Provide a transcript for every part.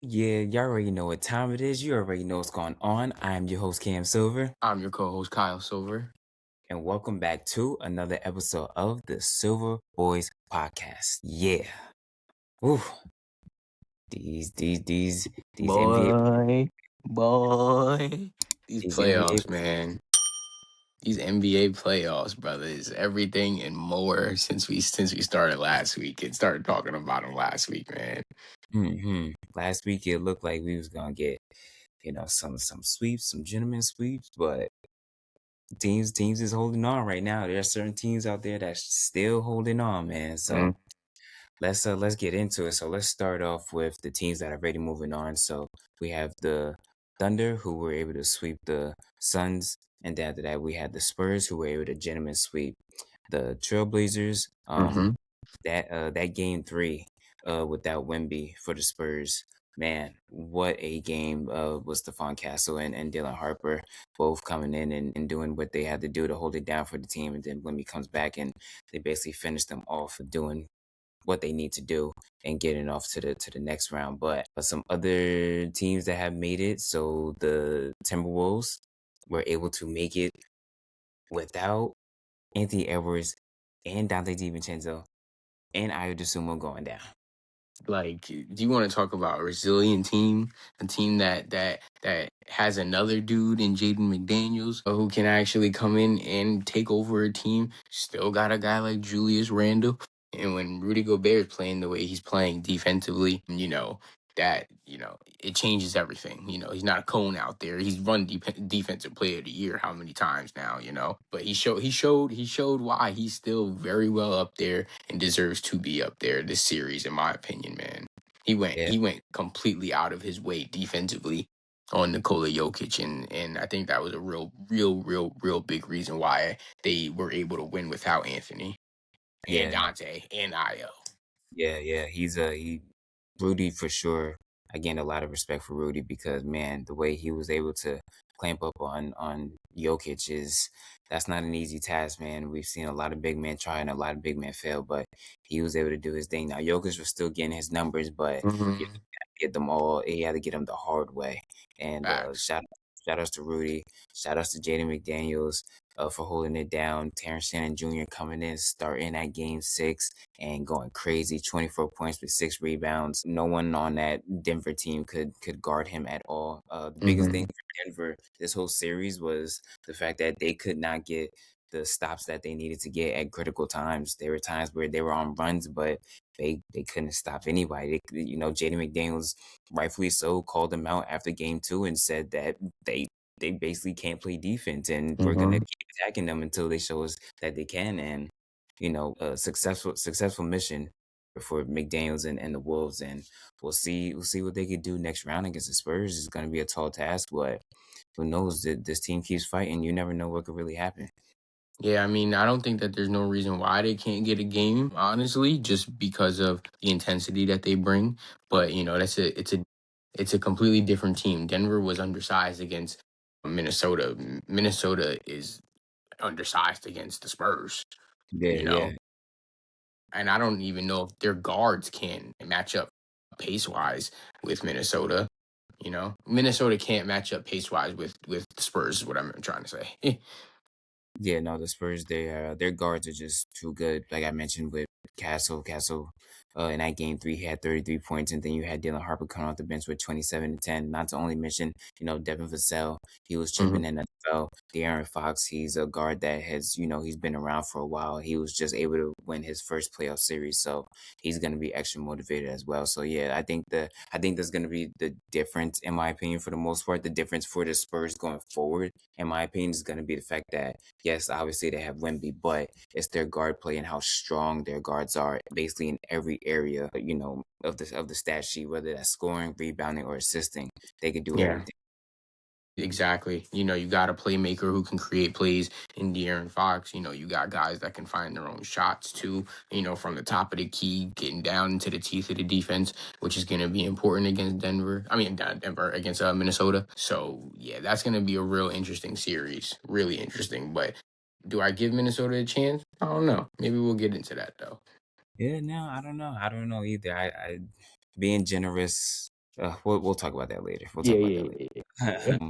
Yeah, you already know what time it is. You already know what's going on. I'm your host, Cam Silver, I'm your co-host Kyle Silver. and welcome back to another episode of the Silver Boys Podcast. Yeah. Ooh, these NBA Boy, these these NBA playoffs, man. These NBA playoffs, brother, is everything and more since we started last week and started talking about them last week, man. last week it looked like we was gonna get, some sweeps, some gentlemen sweeps, but teams is holding on right now. There are certain teams out there that's still holding on, man. So Mm, let's get into it. So let's start off with the teams that are already moving on. So we have the Thunder, who were able to sweep the Suns, and then after that we had the Spurs, who were able to gentlemen sweep the Trailblazers. Mm-hmm. That game three, without Wemby for the Spurs. Man, what a game was Stephon Castle and Dylan Harper both coming in and doing what they had to do to hold it down for the team. And then Wemby comes back and they basically finish them off doing what they need to do and getting off to the next round. But some other teams that have made it, so the Timberwolves were able to make it without Anthony Edwards and Dante DiVincenzo and Ayo Dosunmu going down. Like, do you want to talk about a resilient team? A team that has another dude in Jaden McDaniels who can actually come in and take over a team. Still got a guy like Julius Randle. And when Rudy Gobert is playing the way he's playing defensively, it changes everything. He's not a cone out there. He's run defensive player of the year how many times now. But he showed why he's still very well up there and deserves to be up there this series, in my opinion, man. He went Yeah, he went completely out of his way defensively on Nikola Jokic, and I think that was a real big reason why they were able to win without Anthony and yeah, Dante and Io. yeah. He Rudy for sure. I gained a lot of respect for Rudy because man, the way he was able to clamp up on Jokic is that's not an easy task, man. We've seen a lot of big men try and a lot of big men fail, but he was able to do his thing. Now Jokic was still getting his numbers, but he Mm-hmm. had to get them all. He had to get them the hard way. And Facts. shout outs to Rudy, shout outs to Jaden McDaniels for holding it down. Terrence Shannon Jr. coming in, starting at game six and going crazy. 24 points with 6 rebounds. No one on that Denver team could guard him at all. The biggest thing Mm-hmm. for Denver this whole series was the fact that they could not get the stops that they needed to get at critical times. There were times where they were on runs, but they couldn't stop anybody. Jaden McDaniels, rightfully so, called them out after game two and said that they basically can't play defense and we're gonna Mm-hmm. keep attacking them until they show us that they can. And a successful mission for McDaniels and the Wolves, and we'll see what they could do next round against the Spurs. It's going to be a tall task, but who knows? This team keeps fighting. You never know what could really happen. Yeah, I mean, I don't think that there's no reason why they can't get a game, honestly, just because of the intensity that they bring. But it's a completely different team. Denver was undersized against Minnesota. Minnesota is undersized against the Spurs, Yeah, you know. yeah, And I don't even know if their guards can match up pace wise with Minnesota. Minnesota can't match up pace wise with the Spurs. Is what I'm trying to say. yeah. No, the Spurs, their guards are just too good. Like I mentioned with Castle. In that game three, he had 33 points, and then you had Dylan Harper coming off the bench with 27 and 10. Not to only mention, Devin Vassell, he was Mhm. chipping in as well. De'Aaron Fox, he's a guard that has, he's been around for a while. He was just able to win his first playoff series, so he's going to be extra motivated as well. So yeah, I think that's going to be the difference in my opinion for the most part. The difference for the Spurs going forward, in my opinion, is going to be the fact that yes, obviously they have Wemby, but it's their guard play and how strong their guards are, basically in every area, of the stat sheet, whether that's scoring, rebounding, or assisting. They could do Yeah. everything. Exactly. You got a playmaker who can create plays in De'Aaron Fox. You got guys that can find their own shots too, from the top of the key, getting down into the teeth of the defense, which is going to be important against Denver. I mean, not Denver, against Minnesota. So, yeah, that's going to be a real interesting series. Really interesting. But do I give Minnesota a chance? I don't know. Maybe we'll get into that, though. Yeah, no, I don't know. I don't know either. I being generous. We'll talk about that later. We'll talk Yeah, about that yeah, later. yeah, yeah. Yeah.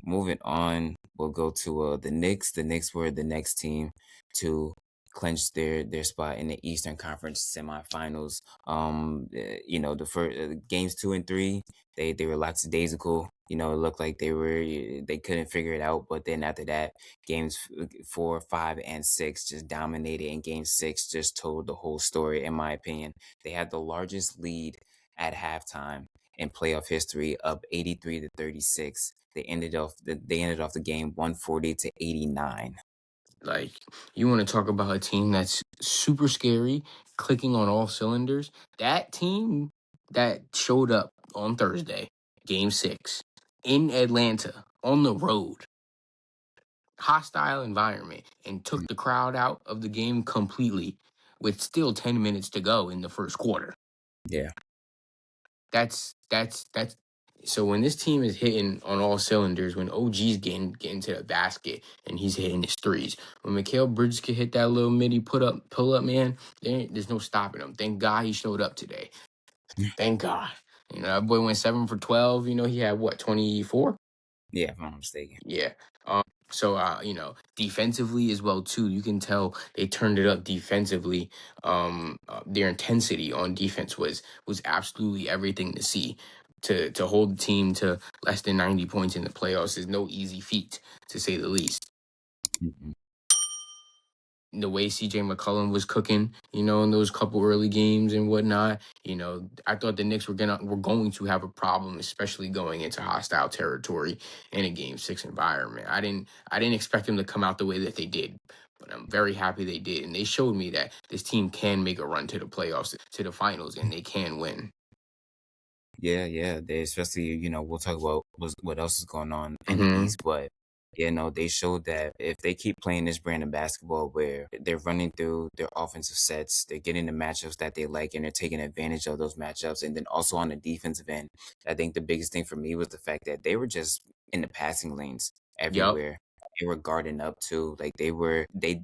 Moving on, we'll go to the Knicks. The Knicks were the next team to clinch their spot in the Eastern Conference semifinals. The first games 2 and 3, they were lackadaisical. It looked like they couldn't figure it out. But then after that, games 4, 5, and 6 just dominated, and game 6 just told the whole story. In my opinion, they had the largest lead at halftime in playoff history, up 83-36. They ended off the game 140-89. Like, you want to talk about a team that's super scary, clicking on all cylinders? That team that showed up on Thursday, game 6, in Atlanta, on the road, hostile environment, and took the crowd out of the game completely with still 10 minutes to go in the first quarter. Yeah. That's so when this team is hitting on all cylinders, when OG's getting to the basket and he's hitting his threes, when Mikal Bridges could hit that little midi pull up, man, there's no stopping him. Thank God he showed up today. Thank God. That boy went 7 for 12. He had what, 24? Yeah, if I'm not mistaken. Yeah. So defensively as well too. You can tell they turned it up defensively. Their intensity on defense was absolutely everything to see. To hold the team to less than 90 points in the playoffs is no easy feat, to say the least. Mhm. The way CJ McCollum was cooking, in those couple early games and whatnot, I thought the Knicks were going to have a problem, especially going into hostile territory in a game 6 environment. I didn't expect them to come out the way that they did, but I'm very happy they did. And they showed me that this team can make a run to the playoffs, to the finals, and they can win. Yeah, yeah. Especially, we'll talk about what else is going on in the Mm-hmm. East, but they showed that if they keep playing this brand of basketball where they're running through their offensive sets, they're getting the matchups that they like, and they're taking advantage of those matchups. And then also on the defensive end, I think the biggest thing for me was the fact that they were just in the passing lanes Yep. everywhere. They were guarding up too. Like they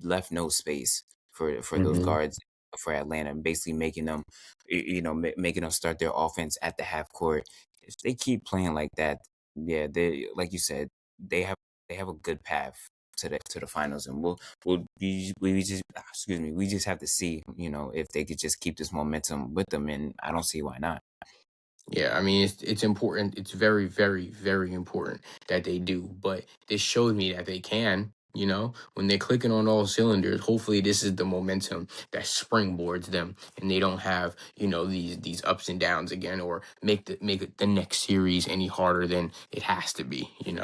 left no space for those Mm-hmm. guards for Atlanta, basically making them making them start their offense at the half court. If they keep playing like that, yeah, they like you said, they have they have a good path to the finals, and we just have to see, if they could just keep this momentum with them, and I don't see why not. Yeah, I mean it's important. It's very, very, very important that they do. But this showed me that they can. When they're clicking on all cylinders. Hopefully, this is the momentum that springboards them, and they don't have these ups and downs again, or make the next series any harder than it has to be. And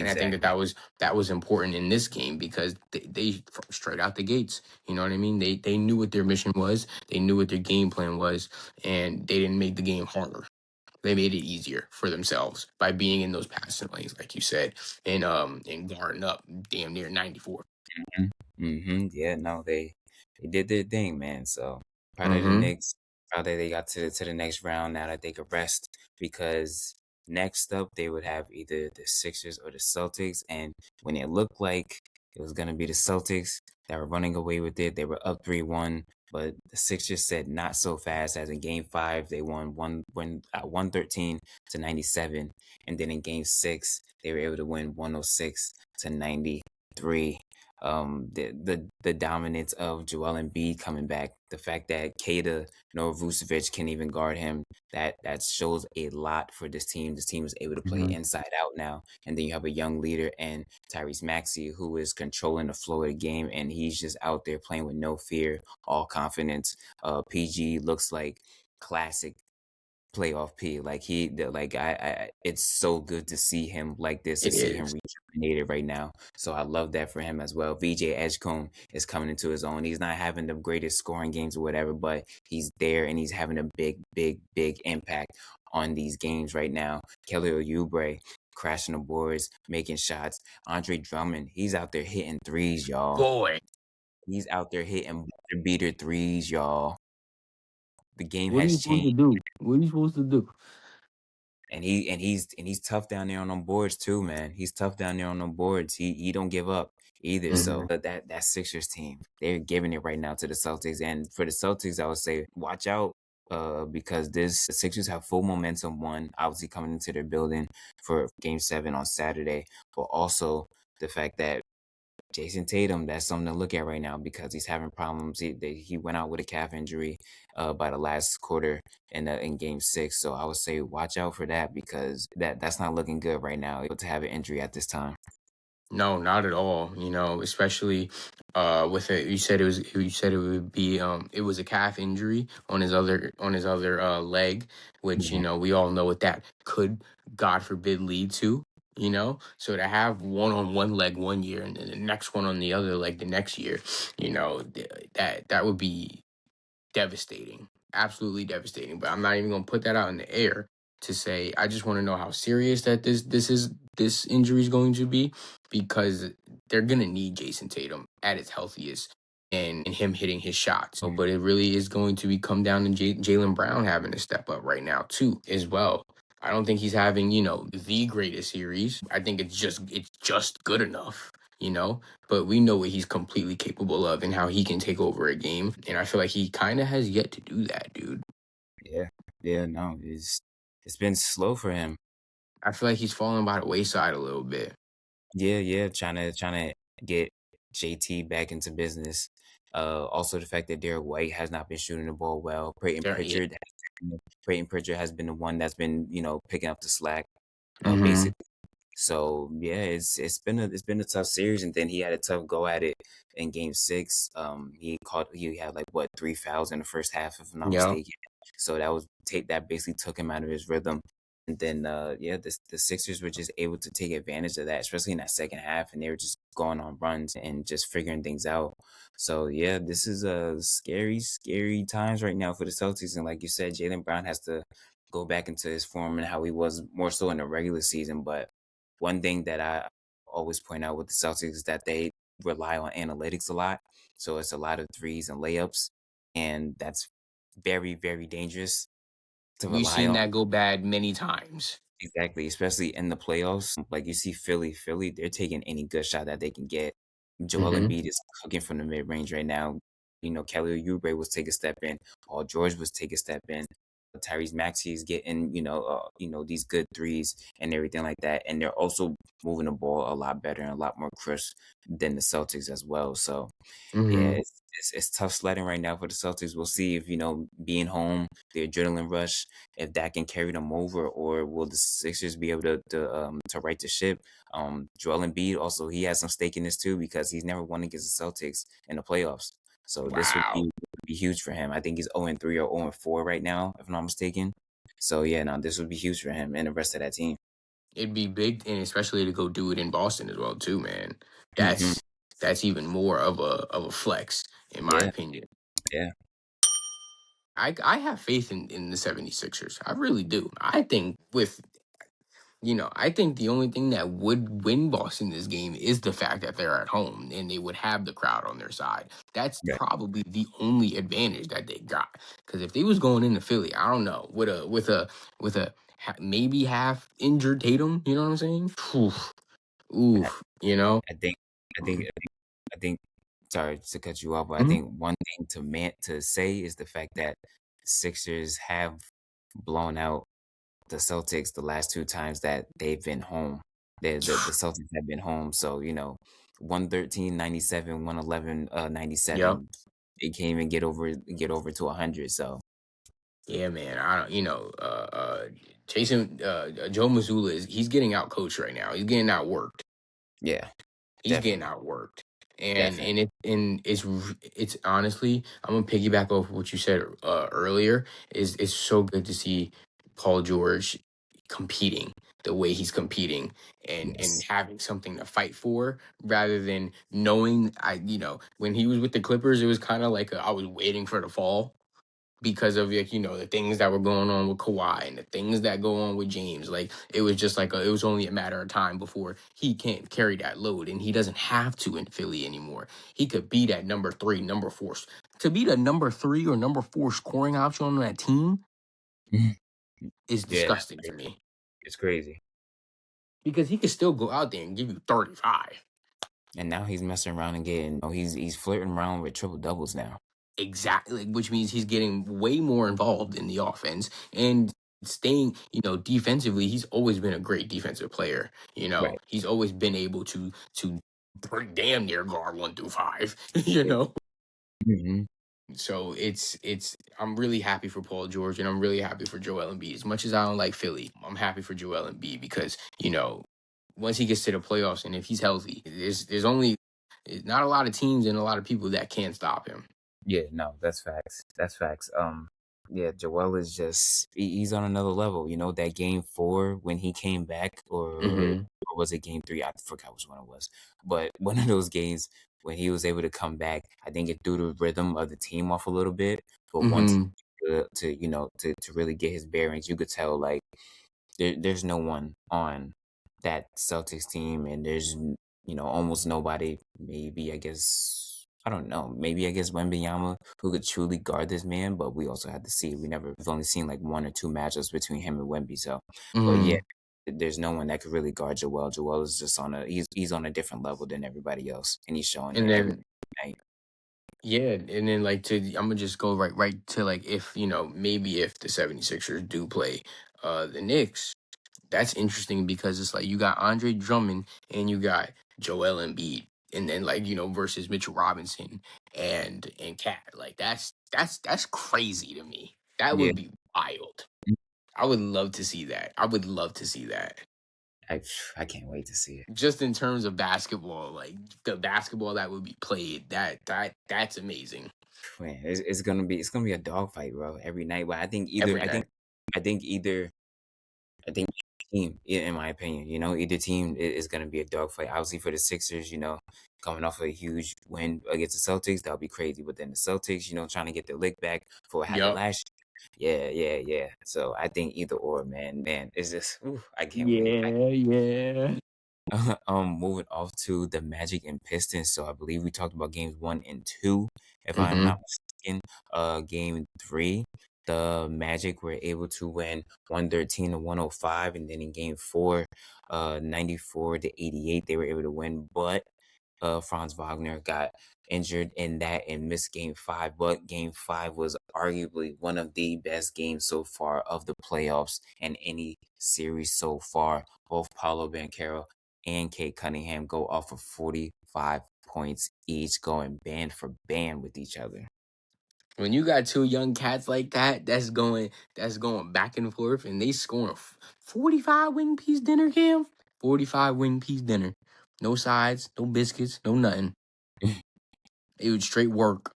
I think that Exactly. that was important in this game because they straight out the gates. You know what I mean? They knew what their mission was. They knew what their game plan was, and they didn't make the game harder. They made it easier for themselves by being in those passing lanes, like you said, and guarding up damn near 94. Yeah, no, they did their thing, man. So proud of the Mm-hmm. Knicks. Proud that they got to the next round now that they could rest, because next up they would have either the Sixers or the Celtics. And when it looked like it was gonna be the Celtics that were running away with it, they were up 3-1. But the Sixers said not so fast, as in game 5, they won 113-97. And then in game 6, they were able to win 106-93. The dominance of Joel Embiid coming back, the fact that Kada nor Vucevic can even guard him, that shows a lot for this team. This team is able to play Mm-hmm. inside out now, and then you have a young leader and Tyrese Maxey, who is controlling the flow of the game, and he's just out there playing with no fear, all confidence. PG looks like classic playoff P. Like it's so good to see him like this, to It see him is. rejuvenated right now. So I love that for him as well. VJ Edgecombe is coming into his own. He's not having the greatest scoring games or whatever, but he's there and he's having a big, big, big impact on these games right now. Kelly Oubre crashing the boards, making shots. Andre Drummond, he's out there hitting threes, y'all. Boy, He's out there hitting buzzer beater threes, y'all. The game what are has you supposed to changed. do? What are you supposed to do? And he's tough down there on them boards too, man. He's tough down there on them boards. He don't give up either. Mm-hmm. So that Sixers team, they're giving it right now to the Celtics. And for the Celtics, I would say watch out because this the Sixers have full momentum. One, obviously coming into their building for Game 7 on Saturday, but also the fact that Jason Tatum, that's something to look at right now because he's having problems. He went out with a calf injury by the last quarter in Game 6. So I would say watch out for that because that's not looking good right now to have an injury at this time. No, not at all. Especially with it. You said it would be it was a calf injury on his other leg, which Yeah, we all know what that could, God forbid, lead to. So to have one on one leg one year and then the next one on the other leg the next year, that would be devastating, absolutely devastating. But I'm not even gonna put that out in the air to say I just want to know how serious that this injury is going to be, because they're gonna need Jason Tatum at his healthiest and him hitting his shots. But it really is going to be come down to Jalen Brown having to step up right now too as well. I don't think he's having the greatest series. I think it's just good enough. But we know what he's completely capable of and how he can take over a game. And I feel like he kind of has yet to do that, dude. yeah, yeah. No, it's been slow for him. I feel like he's falling by the wayside a little bit. Yeah, yeah, trying to get JT back into business. Also the fact that Derek White has not been shooting the ball well. Yeah. Peyton Pritchard has been the one that's been, picking up the slack, Mm-hmm. basically. So yeah, it's been a tough series, and then he had a tough go at it in Game 6. He had like what 3 fouls in the first half, if I'm not Yeah. mistaken. So that was tape that basically took him out of his rhythm. And then yeah, the Sixers were just able to take advantage of that, especially in that second half, and they were just going on runs and just figuring things out. So yeah, this is a scary, scary times right now for the Celtics. And like you said, Jalen Brown has to go back into his form and how he was more so in the regular season. But one thing that I always point out with the Celtics is that they rely on analytics a lot. So it's a lot of threes and layups, and that's very, very dangerous to We've rely seen on. that go bad many times. Exactly, especially in the playoffs. Like you see Philly, they're taking any good shot that they can get. Joel Mm-hmm. Embiid is cooking from the mid range right now. Kelly Oubre was take a step in. Paul George was take a step in. Tyrese Maxey is getting, these good threes and everything like that. And they're also moving the ball a lot better and a lot more crisp than the Celtics as well. So yeah, Mm-hmm. it's tough sledding right now for the Celtics. We'll see if being home, the adrenaline rush, if that can carry them over, or will the Sixers be able to right the ship? Joel Embiid also he has some stake in this too because he's never won against the Celtics in the playoffs. So this Wow. would be huge for him. I think he's 0-3 or 0-4 right now, if I'm not mistaken. So yeah, no, this would be huge for him and the rest of that team. It'd be big, and especially to go do it in Boston as well, too, man. Hmm. That's even more of a flex, in my Yeah, opinion. yeah, I have faith in the 76ers. I really do. I think the only thing that would win Boston this game is the fact that they're at home and they would have the crowd on their side. That's right. probably the only advantage that they got. Because if they was going into Philly, I don't know, with a maybe half injured Tatum, you know what I'm saying? Oof, I, oof, you know. I think, I think, I think sorry to cut you off, but I Mhm. think one thing to say is the fact that Sixers have blown out the Celtics the last 2 times that they've been home. The Celtics have been home, so, 113-97, 111, Yep. 97. They can't even get over to 100, so Yeah, man. I don't. Jason Joe Mazzulla he's getting out coached right now. He's getting outworked. yeah, He's getting definitely, outworked. And definitely. and it and it's honestly, I'm gonna piggyback off what you said earlier. Is It's so good to see Paul George competing the way he's competing, and Yes. having something to fight for, rather than knowing. When he was with the Clippers, it was kind of like I was waiting for the fall, because of, like, the things that were going on with Kawhi and the things that go on with James. Like, it was just like it was only a matter of time before he can't carry that load, and he doesn't have to in Philly anymore. He could be that number three, number four. To be the number three or number four scoring option on that team Mhm. is Yeah, that's disgusting to crazy. me, It's crazy. because he could still go out there and give you 35. And now he's messing around and getting he's flirting around with triple doubles now. exactly, which means he's getting way more involved in the offense and staying, defensively. He's always been a great defensive player. Right. He's always been able to pretty damn near guard 1 through 5. Yeah. Hmm. So it's I'm really happy for Paul George and I'm really happy for Joel Embiid. As much as I don't like Philly, I'm happy for Joel Embiid because once he gets to the playoffs and if he's healthy, there's only not a lot of teams and a lot of people that can't stop him. Yeah, no, that's facts. That's facts. Yeah, Joel is just he's on another level. You know, that game 4 when he came back, Hmm. or was it game 3? I forgot which one it was. But one of those games when he was able to come back, I think it threw the rhythm of the team off a little bit. But once Hmm. to really get his bearings, you could tell like there's no one on that Celtics team, and there's almost nobody. Maybe I guess I don't know. Maybe I guess Wembanyama who could truly guard this man, but we also had to see. We've only seen like 1 or 2 matchups between him and Wemby. So, but yeah, Hmm. there's no one that could really guard Joel. Joel is just he's on a different level than everybody else, and he's showing And it every then night. yeah, and then like I'm gonna just go right to like if maybe if the 76ers do play the Knicks. That's interesting because it's like you got Andre Drummond and you got Joel Embiid, and then like versus Mitchell Robinson and Cat. Like that's crazy to me. That Yeah, would be wild. I would love to see that. I would love to see that. I I can't wait to see it. Just in terms of basketball, like the basketball that would be played, that's amazing Man, it's gonna be a dogfight, bro, every night. But I think either every night. I think either I think team, in my opinion, either team is going to be a dogfight. Obviously, for the Sixers, coming off a huge win against the Celtics, that'll be crazy. But then the Celtics, trying to get their lick back for what happened Yup. last year. Yeah, yeah, yeah. So I think either or, man, it's just, I can't wait. Yeah, yeah. Moving off to the Magic and Pistons. So I believe we talked about games 1 and 2, if I'm not Mm-hmm. mistaken. Game 3, the Magic were able to win 113 to 105, and then in game 4, 94 to 88, they were able to win. But Franz Wagner got injured in that and missed game 5. But game 5 was arguably one of the best games so far of the playoffs and any series so far. Both Paulo Banchero and Kate Cunningham go off of 45 points each, going band for band with each other. When you got two young cats like that, that's going back and forth, and they scoring 45 wing piece dinner, Cam. 45 wing piece dinner, no sides, no biscuits, no nothing. It was straight work,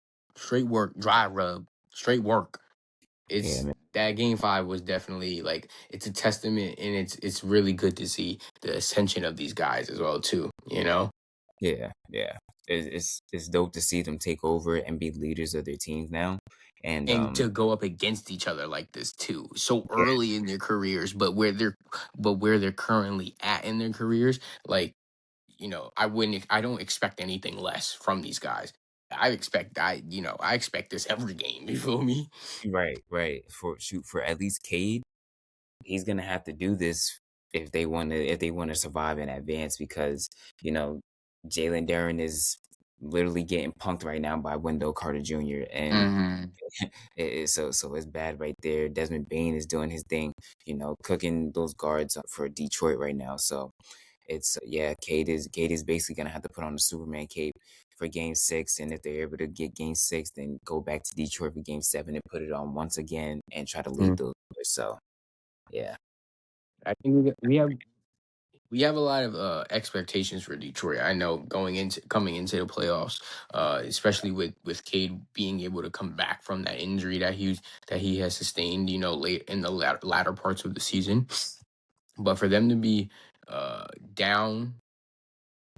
dry rub, straight work. Yeah, It's man. that game 5 was definitely like it's a testament, and it's really good to see the ascension of these guys as well too. Yeah, yeah. It's dope to see them take over and be leaders of their teams now. And And to go up against each other like this too, so yeah, early in their careers, but where they're currently at in their careers, like I don't expect anything less from these guys. I expect this every game. You feel me? right, right. For at least Cade, he's gonna have to do this if they want to survive and advance because you know Jalen Duren is literally getting punked right now by Wendell Carter Jr. and Hmm. so it's bad right there. Desmond Bain is doing his thing, cooking those guards up for Detroit right now. So it's yeah, Cade is basically gonna have to put on the Superman cape for Game 6, and if they're able to get Game 6, then go back to Detroit for Game 7 and put it on once again and try to lead those. So yeah. I think we have a lot of expectations for Detroit. I know coming into the playoffs, especially with Cade being able to come back from that injury that he has sustained, late in the latter parts of the season. But for them to be down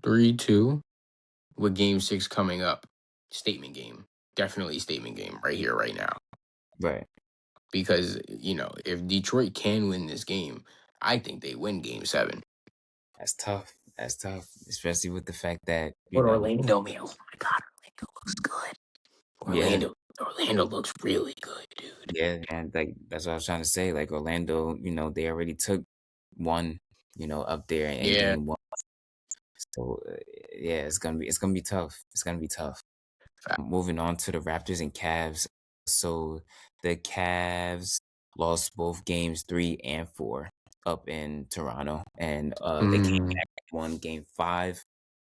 3-2 with Game 6 coming up, statement game, definitely statement game right here, right now. Right. Because if Detroit can win this game, I think they win Game 7. That's tough. That's tough, especially with the fact that, But Orlando, man, oh my God, Orlando looks good. yeah, Orlando looks really good, dude. yeah, and like that's what I was trying to say. Like Orlando, they already took one, up there in Yeah, game 1. So yeah, it's gonna be tough. It's gonna be tough. Moving on to the Raptors and Cavs. So the Cavs lost both games 3 and 4 up in Toronto, and they came Mm, back and won game five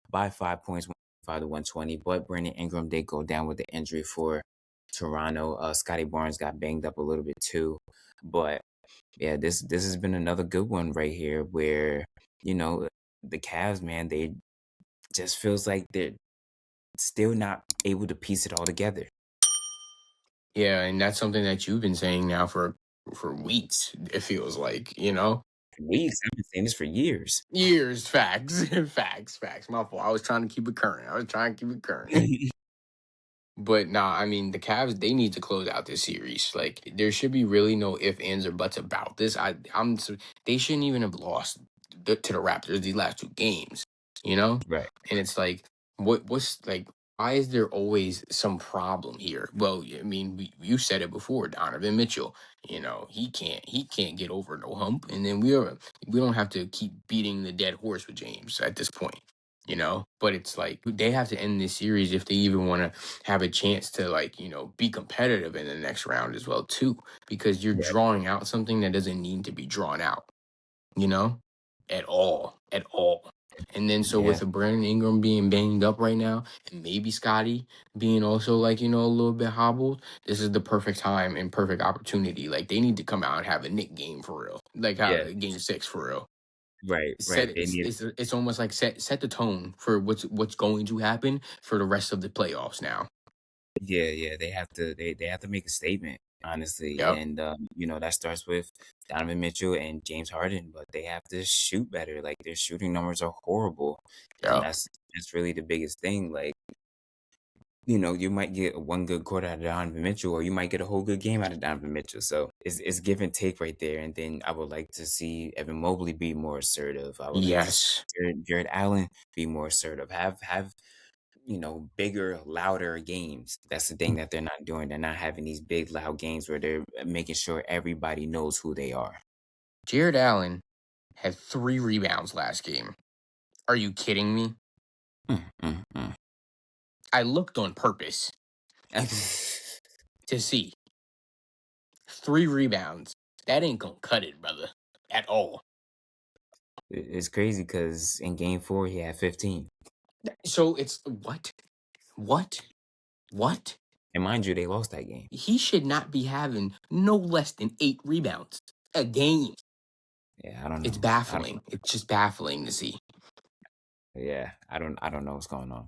by 5 points, 105 to 120. But Brandon Ingram did go down with the injury for Toronto. Scotty Barnes got banged up a little bit too, but yeah, this has been another good one right here where you know the Cavs, man, they just feels like they're still not able to piece it all together. yeah, and that's something that you've been saying now for weeks. It feels like, Weeks. I've been saying this for years. years. Facts, facts. My fault. I was trying to keep it current. But nah, I mean the Cavs, they need to close out this series. Like there should be really no ifs, ands, or buts about this. They shouldn't even have lost to the Raptors these last two games, you know? Right. And it's like, what's like, why is there always some problem here? Well, I mean, you said it before, Donovan Mitchell. He can't get over no hump, and then we don't have to keep beating the dead horse with James at this point. But it's like they have to end this series if they even want to have a chance to, like, be competitive in the next round as well too, because you're Right. drawing out something that doesn't need to be drawn out, you know at all. And then so Yeah. with Brandon Ingram being banged up right now, and maybe Scotty being also, like, a little bit hobbled, this is the perfect time and perfect opportunity. Like they need to come out and have a Nick game for real, like how Yeah. game 6 for real. Right. Set Right. it. They need. It's almost like set the tone for what's going to happen for the rest of the playoffs now. Yeah. Yeah. They have to. They have to make a statement, honestly, Yep. and that starts with Donovan Mitchell and James Harden, but they have to shoot better. Like their shooting numbers are horrible, and Yep. that's really the biggest thing. Like you might get one good quarter out of Donovan Mitchell, or you might get a whole good game out of Donovan Mitchell. So it's give and take right there. And then I would like to see Evan Mobley be more assertive. I would like to see Yes. Jared Allen be more assertive. Have bigger, louder games. That's the thing that they're not doing. They're not having these big, loud games where they're making sure everybody knows who they are. Jared Allen had 3 rebounds last game. Are you kidding me? Mm, mm, mm. I looked on purpose to see 3 rebounds. That ain't gonna cut it, brother, at all. It's crazy because in game 4 he had 15. So it's what? And mind you, they lost that game. He should not be having no less than 8 rebounds a game. Yeah, I don't It's know. I don't baffling. It's just baffling to see. Yeah, I don't know what's going on.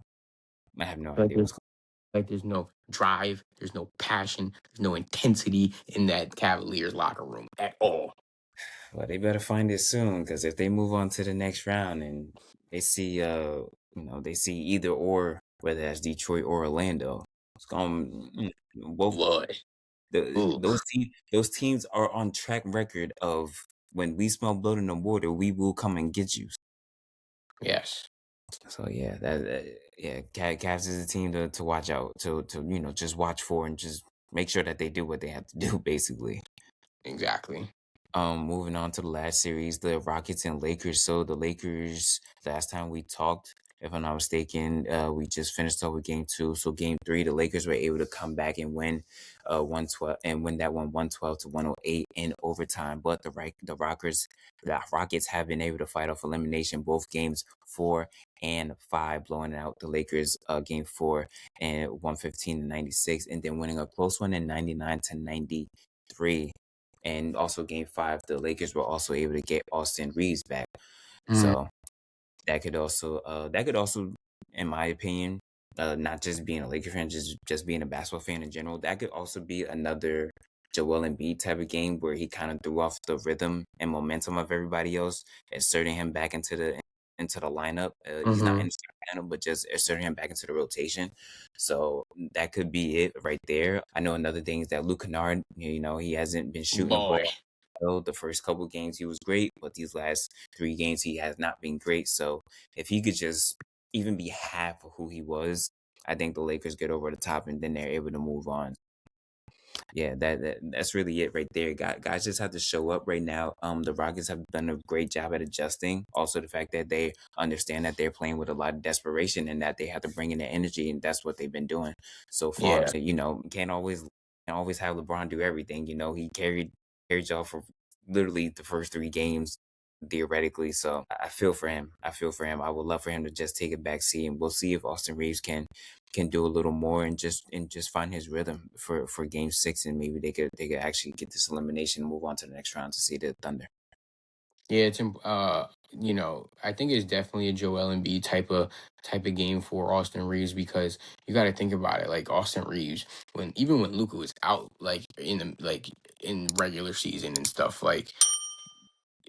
I have no Like idea there's what's going like there's no drive, there's no passion, there's no intensity in that Cavaliers locker room at all. on. Well, they better find it soon because if they move on to the next round and they see they see either or, whether that's Detroit or Orlando, it's going both Boy. Ooh. those teams are on track record of when we smell blood in the water, we will come and get you. Yes. So yeah, Cavs is a team to watch out to just watch for and just make sure that they do what they have to do basically. Exactly. Moving on to the last series, the Rockets and Lakers. So the Lakers, last time we talked, if I'm not mistaken, we just finished up with game 2. So game 3, the Lakers were able to come back and win 112 and win that one 112 to 108 in overtime. But the Rockets have been able to fight off elimination both games 4 and 5, blowing out the Lakers game 4 and 115 to 96, and then winning a close one in 99 to 93. And also game 5, the Lakers were also able to get Austin Reeves back. Mm. So that could also, in my opinion, not just being a Laker fan, just being a basketball fan in general, that could also be another Joel Embiid type of game where he kind of threw off the rhythm and momentum of everybody else, inserting him back into the lineup. He's not Mm-hmm. in the starting lineup, but just inserting him back into the rotation. So that could be it right there. I know another thing is that Luke Kennard, he hasn't been shooting the Boy. ball well. The first couple games he was great, but these last 3 games he has not been great. So if he could just even be half of who he was, I think the Lakers get over the top and then they're able to move on. Yeah, that's really it right there. Guys just have to show up right now. The Rockets have done a great job at adjusting. Also, the fact that they understand that they're playing with a lot of desperation and that they have to bring in the energy, and that's what they've been doing so far. Yeah. So, can't always have LeBron do everything. He carried y'all for literally the first 3 games theoretically. So I feel for him. I feel for him. I would love for him to just take a back seat, and we'll see if Austin Reeves can do a little more and just find his rhythm for game 6, and maybe they could actually get this elimination and move on to the next round to see the Thunder. Yeah, I think it's definitely a Joel Embiid type of game for Austin Reeves because you got to think about it. Like Austin Reeves, when Luka was out, in regular season and stuff, like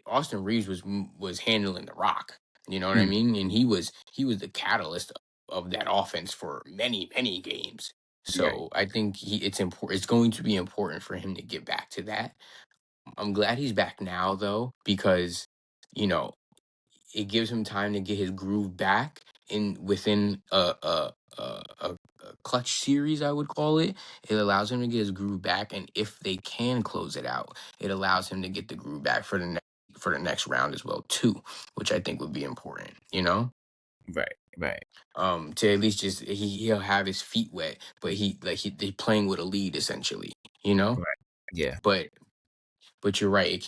Austin Reeves was handling the rock. You know what I Mm, mean? And he was the catalyst of that offense for many games. right, So I think it's important. It's going to be important for him to get back to that. I'm glad he's back now though, because you know it gives him time to get his groove back in within a clutch series, I would call it. It allows him to get his groove back, and if they can close it out, it allows him to get the groove back for the next round as well too, which I think would be important. right, right, To at least just he'll have his feet wet, but they playing with a lead essentially. You know, right. Yeah. but But you're right. It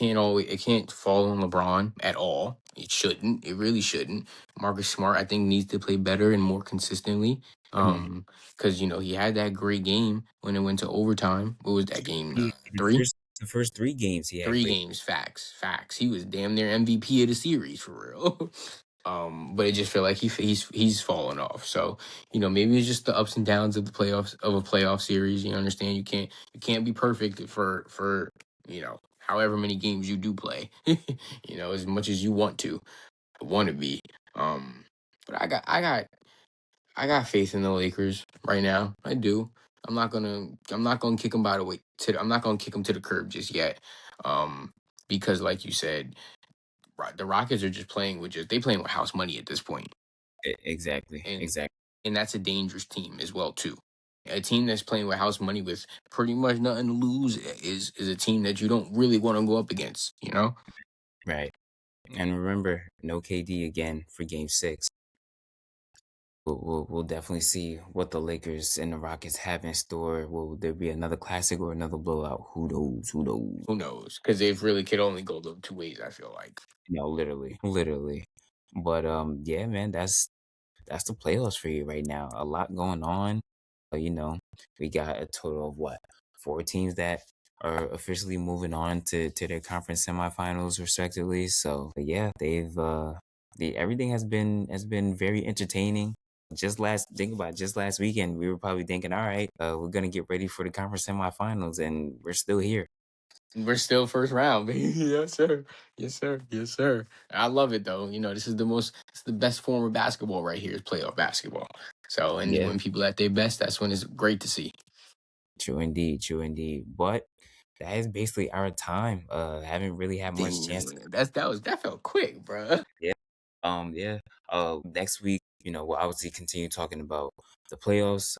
can't fall on LeBron at all. It shouldn't. It really shouldn't. Marcus Smart, I think, needs to play better and more consistently. Mhm. Because he had that great game when it went to overtime. What was that game? Yeah, Three? the first 3 games he had Three great. games. Facts. He was damn near MVP of the series for real. But it just felt like he's fallen off. So maybe it's just the ups and downs of the playoffs of a playoff series. You understand? You can't be perfect for however many games you do play. As much as you want to be. Um, but I got faith in the Lakers right now. I do. I'm not gonna kick them by the way. I'm not gonna kick them to the curb just yet. Um, because like you said, the Rockets are just they playing with house money at this point, Exactly, and exactly. and that's a dangerous team as well too. A team that's playing with house money with pretty much nothing to lose is a team that you don't really want to go up against. Right. And remember, no KD again for game 6. We'll definitely see what the Lakers and the Rockets have in store. Will there be another classic or another blowout? Who knows? Who knows? Who knows? Because they really could only go the two ways. I feel like. No, literally, literally. But yeah, man, that's the playoffs for you right now. A lot going on. You know, we got a total of what, 4 teams that are officially moving on to their conference semifinals respectively. So yeah, everything has been very entertaining. Think about it, just last weekend, we were probably thinking, all right, we're gonna get ready for the conference semifinals, and we're still here. We're still first round, baby. Yes, sir. Yes, sir. Yes, sir. I love it though. It's the best form of basketball right here is playoff basketball. So, and Yeah, when people at their best, that's when it's great to see. true indeed, true indeed. But that is basically our time. Haven't really had much Dang, chance to. man. That felt quick, bro. Yeah. Yeah. Next week, we'll obviously continue talking about the playoffs.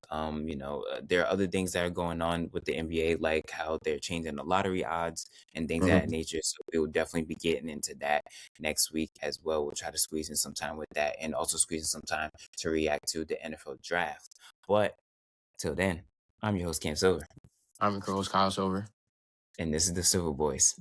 There are other things that are going on with the NBA, like how they're changing the lottery odds and things of that nature. So we will definitely be getting into that next week as well. We'll try to squeeze in some time with that, and also squeeze in some time to react to the NFL draft. But till then, I'm your host, Cam Silver, I'm your co-host Kyle Silver. and this is the Silver Boys.